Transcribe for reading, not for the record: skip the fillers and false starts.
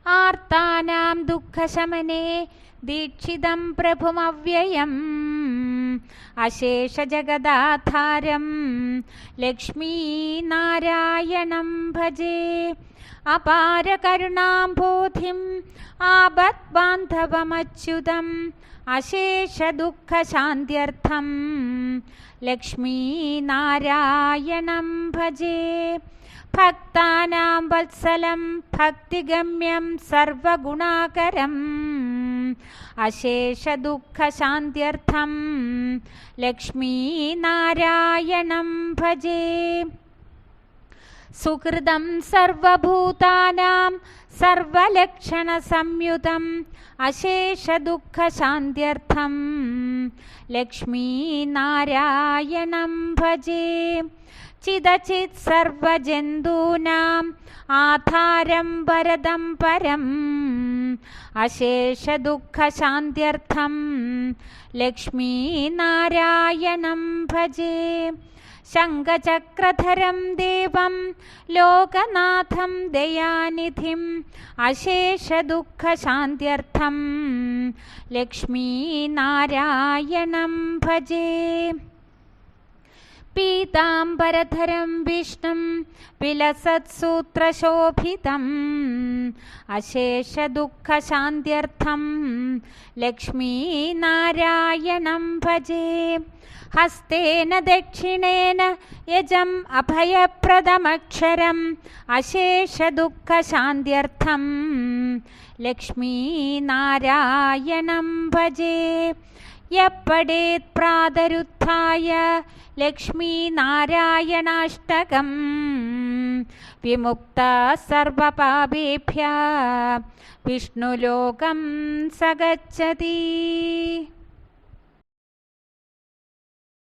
ആർത്താനാം ദുഃഖശമനേ ദീക്ഷിതം പ്രഭുമവ്യയം അശേഷജഗദാധാരം ലക്ഷ്മീനാരായണം ഭജേ. അപാരകരുണാംബോധിം ആപദ്ബാന്ധവമച്യുതം അശേഷദുഃഖശാന്ത്യർത്ഥം ലക്ഷ്മീനാരായണം ഭജേ. ഭക്താനാം വത്സലം ഭക്തിഗമ്യം സർവഗുണാകരം അശേഷദുഃഖശാന്ത്യർത്ഥം ലക്ഷ്മീനാരായണം ഭജേ. സുഹൃദം സർവഭൂതാനാം സർവലക്ഷണസംയുതം അശേഷദുഃഖശാന്ത്യർത്ഥം ലക്ഷ്മീനാരായണം ഭജേ. ചിദചിത് സർവജന്തൂനാം ആധാരം വരദം പരം അശേഷദുഃഖശാന്ത്യർത്ഥം ലക്ഷ്മീനാരായണം ഭജേ. ശംഖചക്രധരം ദേവം ലോകനാഥം ദയാനിധിം അശേഷദുഃഖശാന്ത്യർത്ഥം ലക്ഷ്മീനാരായണം ഭജേ. പീതാംബരധരം വിഷ്ണും വിലസത്സൂത്രശോഭിതം അശേഷദുഃഖശാന്ത്യർത്ഥം ലക്ഷ്മീനാരായണം ഭജേ. ഹസ്തേന ദക്ഷിണേന യജം അഭയപ്രദമക്ഷരം അശേഷദുഃഖശാന്ത്യർത്ഥം ലക്ഷ്മീനാരായണം ഭജേ. യപ്പടേത് പ്രാതരുത്ഥായ ലക്ഷ്മീനാരായണാഷ്ടകം വിമുക്ത സർവപാപേഭ്യः വിഷ്ണുലോകം സഗച്ഛതി.